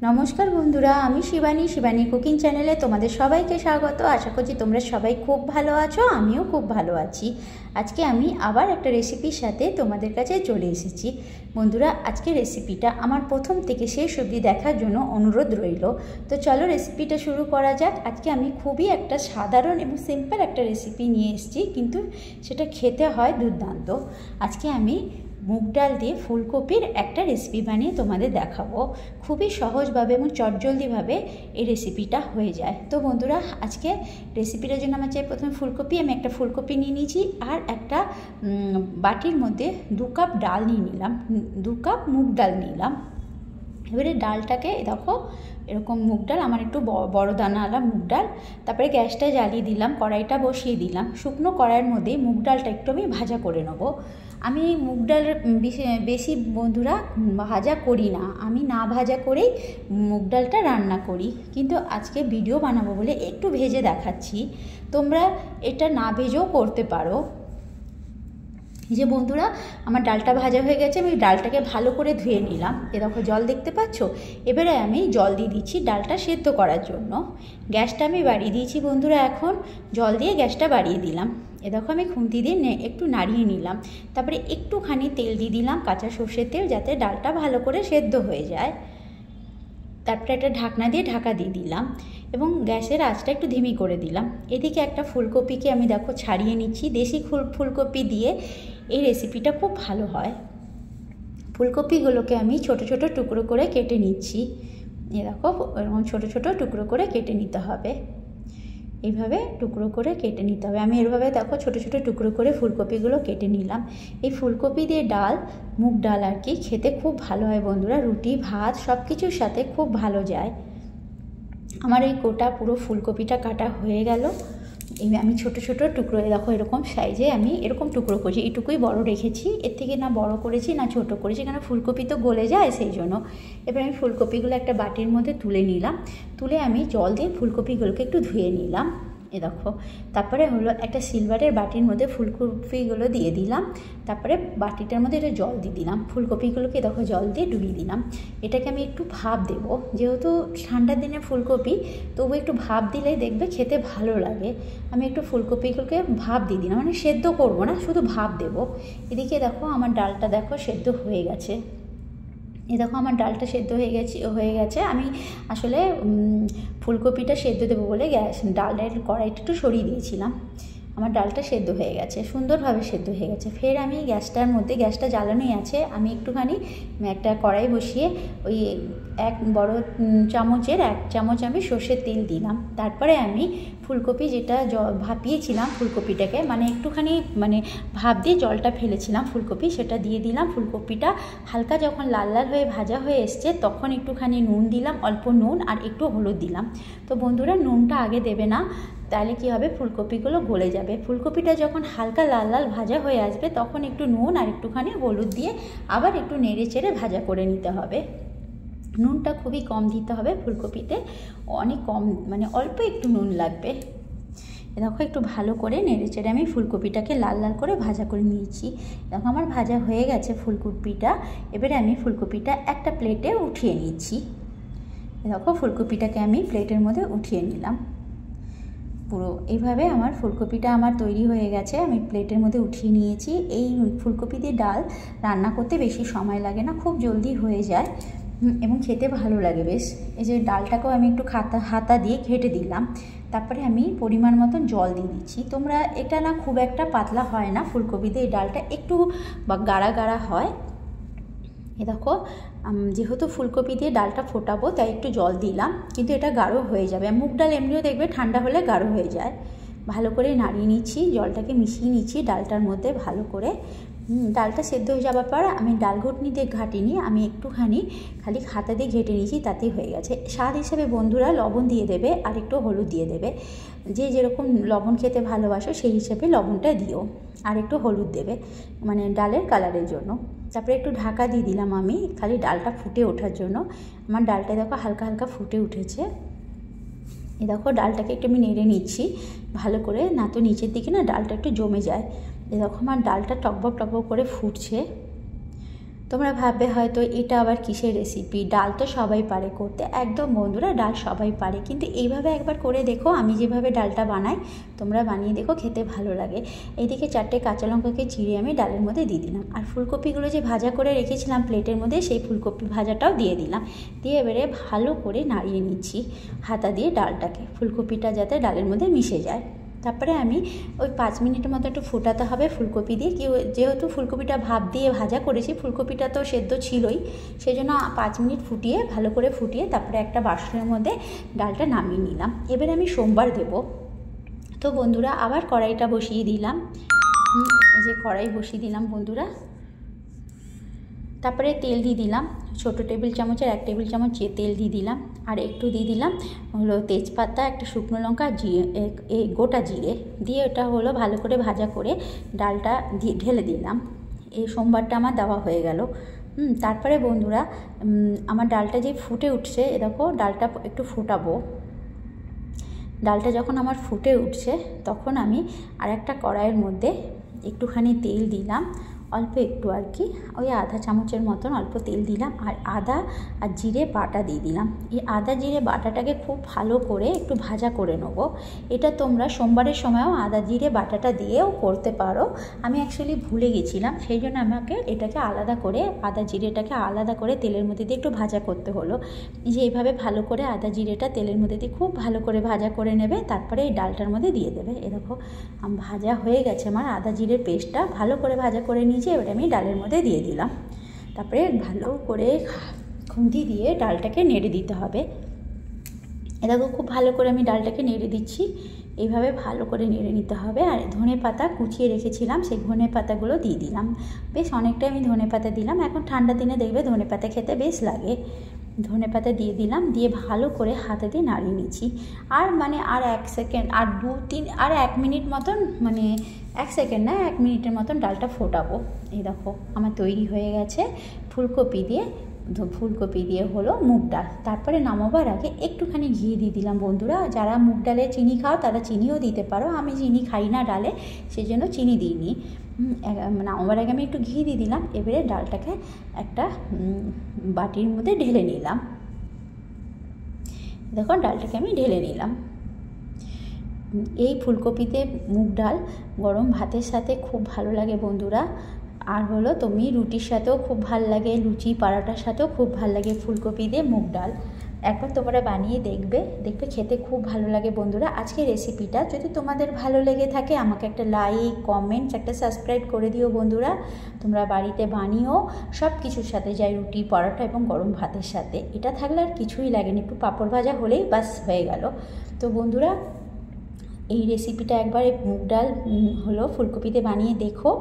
নমস্কার বন্ধুরা, আমি শিবানী কুকিং চ্যানেলে তোমাদের সবাইকে স্বাগত। আশা করছি তোমরা সবাই খুব ভালো আছো, আমিও খুব ভালো আছি। আজকে আমি আবার একটা রেসিপির সাথে তোমাদের কাছে চলে এসেছি। বন্ধুরা, আজকে রেসিপিটা আমার প্রথম থেকে শেষ অবধি দেখার জন্য অনুরোধ রইল। তো চলো রেসিপিটা শুরু করা যাক। আজকে আমি খুবই একটা সাধারণ এবং সিম্পল একটা রেসিপি নিয়ে এসেছি, কিন্তু সেটা খেতে হয় দুর্দান্ত। আজকে আমি মুগ ডাল দিয়ে ফুলকপির একটা রেসিপি বানিয়ে তোমাদের দেখাবো। খুবই সহজভাবে এবং চটজলদিভাবে এই রেসিপিটা হয়ে যায়। তো বন্ধুরা, আজকে রেসিপিটার জন্য আমার চাই প্রথমে ফুলকপি। আমি একটা ফুলকপি নিয়ে নিয়েছি, আর একটা বাটির মধ্যে 2 কাপ ডাল নিয়ে নিলাম, 2 কাপ মুগ ডাল নিলাম। এবারে ডালটাকে দেখো, এরকম মুগ ডাল, আমার একটু বড় দানাওয়ালা মুগ ডাল। তারপরে গ্যাসটা জ্বালিয়ে দিলাম, কড়াইটা বসিয়ে দিলাম। শুকনো কড়াইয়ের মধ্যে মুগ ডালটা একটু আমি ভাজা করে নেব। আমি মুগ ডাল বেশি বন্ধুরা ভাজা করি না, আমি না ভাজা করেই মুগ ডালটা রান্না করি, কিন্তু আজকে ভিডিও বানাবো বলে একটু ভেজে দেখাচ্ছি। তোমরা এটা না ভেজেও করতে পারো। যে বন্ধুরা, আমার ডালটা ভাজা হয়ে গেছে, আমি ডালটাকে ভালো করে ধুয়ে নিলাম। এ দেখো জল দেখতে পাচ্ছ। এবারে আমি জল দিয়ে দিচ্ছি ডালটা সেদ্ধ করার জন্য। গ্যাসটা আমি বাড়িয়ে দিয়েছি বন্ধুরা। এখন জল দিয়ে গ্যাসটা বাড়িয়ে দিলাম। এ দেখো আমি খুন্তি দিয়ে একটু নাড়িয়ে নিলাম। তারপরে একটুখানি তেল দিয়ে দিলাম, কাঁচা সর্ষের তেল, যাতে ডালটা ভালো করে সেদ্ধ হয়ে যায়। তারপরে একটা ঢাকনা দিয়ে ঢাকা দিয়ে দিলাম এবং গ্যাসের আঁচটা একটু ধিমি করে দিলাম। এদিকে একটা ফুলকপিকে আমি দেখো ছাড়িয়ে নিচ্ছি। দেশি ফুলকপি দিয়ে এই রেসিপিটা খুব ভালো হয়। ফুলকপিগুলোকে আমি ছোট ছোট টুকরো করে কেটে নিচ্ছি। এ দেখো, এরকম ছোট ছোট টুকরো করে কেটে নিতে হবে। এইভাবে টুকরো করে কেটে নিতে হবে। আমি এভাবে দেখো ছোট ছোট টুকরো করে ফুলকপিগুলো কেটে নিলাম। এই ফুলকপি দিয়ে ডাল, মুগ ডাল আর কি, খেতে খুব ভালো হয় বন্ধুরা। রুটি ভাত সব কিছুর সাথে খুব ভালো যায়। আমার এই গোটা পুরো ফুলকপিটা কাটা হয়ে গেল। এই আমি ছোট ছোট টুকরো, দেখো এরকম সাইজে আমি এরকম টুকরো করেছি। এইটুকুই বড় রেখেছি, এর থেকে না বড় করেছি না ছোট করেছি, কারণ ফুলকপি তো গলে যায় সেই জন্য। এবার আমি ফুলকপিগুলো একটা বাটির মধ্যে তুলে নিলাম। তুলে আমি জল দিয়ে ফুলকপিগুলোকে একটু ধুয়ে নিলাম। এ দেখো, তারপরে হলো একটা সিলভারের বাটির মধ্যে ফুলকপিগুলো দিয়ে দিলাম। তারপরে বাটিটার মধ্যে এটা জল দিয়ে দিলাম। ফুলকপিগুলোকে দেখো জল দিয়ে ডুবিয়ে দিলাম। এটাকে আমি একটু ভাপ দেবো, যেহেতু ঠান্ডার দিনে ফুলকপি, তবু একটু ভাপ দিলে দেখবে খেতে ভালো লাগে। আমি একটু ফুলকপিগুলোকে ভাপ দিয়ে দিলাম, মানে সেদ্ধ করবো না, শুধু ভাপ দেবো। এদিকে দেখো আমার ডালটা দেখো সেদ্ধ হয়ে গেছে। এ দেখো আমার ডালটা সেদ্ধ হয়ে গেছে। আমি আসলে ফুলকপিটা সেদ্ধ দেবো বলে ডালের কড়াইটা একটু সরিয়ে দিয়েছিলাম। আমার ডালটা সেদ্ধ হয়ে গেছে, সুন্দরভাবে সেদ্ধ হয়ে গেছে। ফের আমি গ্যাসটা জ্বালানোই আছে। আমি একটুখানি একটা কড়াই বসিয়ে ওই 1 বড় চামচের 1 চামচ আমি সর্ষের তেল দিলাম। তারপরে আমি ফুলকপি যেটা ভাপিয়েছিলাম ফুলকপিটাকে, মানে একটুখানি ভাপ দিয়ে জলটা ফেলেছিলাম ফুলকপি, সেটা দিয়ে দিলাম। ফুলকপিটা হালকা যখন লাল লাল হয়ে ভাজা হয়ে এসছে, তখন একটুখানি নুন দিলাম, অল্প নুন, আর একটু হলুদ দিলাম। তো বন্ধুরা, নুনটা আগে দেবে না, তাহলে কী হবে, ফুলকপিগুলো গলে যাবে। ফুলকপিটা যখন হালকা লাল লাল ভাজা হয়ে আসবে, তখন একটু নুন আর একটুখানি হলুদ দিয়ে আবার একটু নেড়ে চেড়ে ভাজা করে নিতে হবে। নুনটা খুবই কম দিতে হবে ফুলকপিতে, অনেক কম, অল্প একটু নুন লাগবে। দেখো একটু ভালো করে নেড়ে চেড়ে আমি ফুলকপিটাকে লাল লাল করে ভাজা করে নিয়েছি। দেখো আমার ভাজা হয়ে গেছে ফুলকপিটা। এবারে আমি ফুলকপিটা একটা প্লেটে উঠিয়ে নিচ্ছি। দেখো ফুলকপিটাকে আমি প্লেটের মধ্যে উঠিয়ে নিলাম। পুরো এইভাবে আমার ফুলকপিটা তৈরি হয়ে গেছে। আমি প্লেটের মধ্যে উঠিয়ে নিয়েছি। এই ফুলকপি দিয়ে ডাল রান্না করতে বেশি সময় লাগে না, খুব জলদি হয়ে যায় এবং খেতে ভালো লাগে বেশ। এই যে ডালটাকেও আমি একটু হাতা দিয়ে ঘেঁটে দিলাম। তারপরে আমি পরিমাণ মতন জল দিয়ে দিচ্ছি। তোমরা এটা না খুব একটা পাতলা হয় না ফুলকপি দিয়ে, এই ডালটা একটু গাঢ়া গাঢ়া হয়। এ দেখো, যেহেতু ফুলকপি দিয়ে ডালটা ফোটাবো, তাই একটু জল দিলাম, কিন্তু এটা গাঢ় হয়ে যাবে। মুগ ডাল এমনিও দেখবে ঠান্ডা হলে গাঢ় হয়ে যায়। ভালো করে নাড়িয়ে নিচ্ছি, জলটাকে মিশিয়ে নিচ্ছি ডালটার মধ্যে ভালো করে। ডালটা সেদ্ধ হয়ে যাওয়ার পর আমি ডাল ঘুটনি দিয়ে ঘাটিনি, আমি একটুখানি খালি হাতা দিয়ে ঘেঁটে নিয়েছি, তাতেই হয়ে গেছে। স্বাদ হিসেবে বন্ধুরা লবণ দিয়ে দেবে, আর একটু হলুদ দিয়ে দেবে। যে যেরকম লবণ খেতে ভালোবাসো সেই হিসেবে লবণটা দিও, আর একটু হলুদ দেবে, ডালের কালারের জন্য। তারপরে একটু ঢাকা দিয়ে দিলাম আমি, খালি ডালটা ফুটে ওঠার জন্য। আমার ডালটা দেখো হালকা হালকা ফুটে উঠেছে। এ দেখো ডালটাকে একটু আমি নেড়ে নিচ্ছি ভালো করে, না তো নিচের দিকে না ডালটা একটু জমে যায়। এ দেখো আমার ডালটা টকবক টকবক করে ফুটছে। তোমরা ভাববে হয়তো এটা আবার কিসের রেসিপি, ডাল তো সবাই পারে করতে। একদম বন্ধুরা, ডাল সবাই পারে, কিন্তু এইভাবে একবার করে দেখো, আমি যেভাবে ডালটা বানাই তোমরা বানিয়ে দেখো, খেতে ভালো লাগে। এইদিকে 4টে কাঁচা লঙ্কাকে চিড়ে আমি ডালের মধ্যে দিয়ে দিলাম, আর ফুলকপিগুলো যে ভাজা করে রেখেছিলাম প্লেটের মধ্যে, সেই ফুলকপি ভাজাটাও দিয়ে দিলাম। দিয়ে এবারে ভালো করে নাড়িয়ে নিচ্ছি হাতা দিয়ে ডালটাকে, ফুলকপিটা যাতে ডালের মধ্যে মিশে যায়। তারপরে আমি ওই 5 মিনিটের মতো একটু ফোটাতে হবে ফুলকপি দিয়ে, যেহেতু ফুলকপিটা ভাপ দিয়ে ভাজা করেছি, ফুলকপিটা তো সেদ্ধ ছিলই, সেই জন্য 5 মিনিট ফুটিয়ে ভালো করে ফুটিয়ে তারপরে একটা বাসনের মধ্যে ডালটা নামিয়ে নিলাম। এবারে আমি সোমবার দেব। তো বন্ধুরা আবার কড়াইটা বসিয়ে দিলাম, এই যে কড়াই বসিয়ে দিলাম বন্ধুরা। তারপরে তেল দিয়ে দিলাম, ছোটো টেবিল চামচের 1 টেবিল চামচ তেল দিয়ে দিলাম, আর একটু দিয়ে দিলাম হলো তেজপাতা, একটা শুকনো লঙ্কা, জিরে, গোটা জিরে দিয়ে ওটা হলো ভালো করে ভাজা করে ডালটা দিয়ে ঢেলে দিলাম। এই সোমবারটা আমার দেওয়া হয়ে গেল। তারপরে বন্ধুরা আমার ডালটা যে ফুটে উঠছে, দেখো ডালটা একটু ফোটাবো। ডালটা যখন আমার ফুটে উঠছে তখন আমি আর একটা কড়াইয়ের মধ্যে একটুখানি তেল দিলাম, অল্প একটু আর কি, ওই আধা চামচের মতন অল্প তেল দিলাম, আর আদা আর জিরে বাটা দিয়ে দিলাম। এই আদা জিরে বাটাটাকে খুব ভালো করে একটু ভাজা করে নেবো। এটা তোমরা সোমবারের সময়ও আদা জিরে বাটাটা দিয়েও করতে পারো, আমি অ্যাকচুয়ালি ভুলে গেছিলাম, সেই জন্য আমাকে এটাকে আলাদা করে, আদা জিরেটাকে আলাদা করে তেলের মধ্যে দিয়ে একটু ভাজা করতে হলো। যে এইভাবে ভালো করে আদা জিরেটা তেলের মধ্যে দিয়ে খুব ভালো করে ভাজা করে নেবে, তারপরে এই ডালটার মধ্যে দিয়ে দেবে। এরকম ভাজা হয়ে গেছে আমার আদা জিরের পেস্টটা, ভালো করে ভাজা করে নিয়েছি। এবারে আমি ডালের মধ্যে দিয়ে দিলাম, তারপরে ভালো করে খুন্তি দিয়ে ডালটাকে নেড়ে দিতে হবে। এরকম খুব ভালো করে আমি ডালটাকে নেড়ে দিচ্ছি, এইভাবে ভালো করে নেড়ে নিতে হবে। আর ধনে পাতা কুচিয়ে রেখেছিলাম, সেই ধনে পাতাগুলো দিয়ে দিলাম, বেশ অনেকটাই আমি ধনে পাতা দিলাম। এখন ঠান্ডা দিনে দেখবে ধনে পাতা খেতে বেশ লাগে। ধনে পাতা দিয়ে দিলাম, দিয়ে ভালো করে হাতে দিয়ে নাড়িয়ে নিচ্ছি। আর আর 1 সেকেন্ড, আর 2-3 আর 1 মিনিট মতন, 1 সেকেন্ড না, 1 মিনিটের মতন ডালটা ফোটাবো। এই দেখো আমার তৈরি হয়ে গেছে ফুলকপি দিয়ে হলো মুগ ডাল। তারপরে নামাবার আগে একটুখানি ঘি দিয়ে দিলাম বন্ধুরা। যারা মুগ ডালে চিনি খাও তারা চিনিও দিতে পারো, আমি চিনি খাই না ডালে, সেই জন্য চিনি দিইনি। নামাবার আগে আমি একটু ঘি দিয়ে দিলাম। এবারে ডালটাকে একটা বাটির মধ্যে ঢেলে নিলাম। দেখো ডালটাকে আমি ঢেলে নিলাম। এই ফুলকপিতে মুগ ডাল গরম ভাতের সাথে খুব ভালো লাগে বন্ধুরা। আর হলো তুমি রুটির সাথেও খুব ভালো লাগে, লুচি পরোটার সাথেও খুব ভালো লাগে ফুলকপি দিয়ে মুগ ডাল। একবার তোমরা বানিয়ে দেখবে খেতে খুব ভালো লাগে বন্ধুরা। আজকের রেসিপিটা যদি তোমাদের ভালো লেগে থাকে আমাকে একটা লাইক, কমেন্টস, একটা সাবস্ক্রাইব করে দিও বন্ধুরা। তোমরা বাড়িতে বানিও সব কিছুর সাথে, যাই রুটি, পরোটা এবং গরম ভাতের সাথে। এটা থাকলে আর কিছুই লাগেনি, একটু পাঁপড় ভাজা হলেই বাস হয়ে গেল। তো বন্ধুরা এই রেসিপিটা একবার মুগ ডাল হলো ফুলকপিতে বানিয়ে দেখো,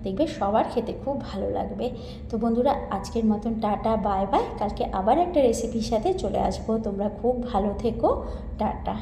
দেখবে সবার খেতে খুব ভালো লাগবে। তো বন্ধুরা আজকের মতন টাটা, বাই বাই। কালকে আবার একটা রেসিপির সাথে চলে আসবো। তোমরা খুব ভালো থেকো, টাটা।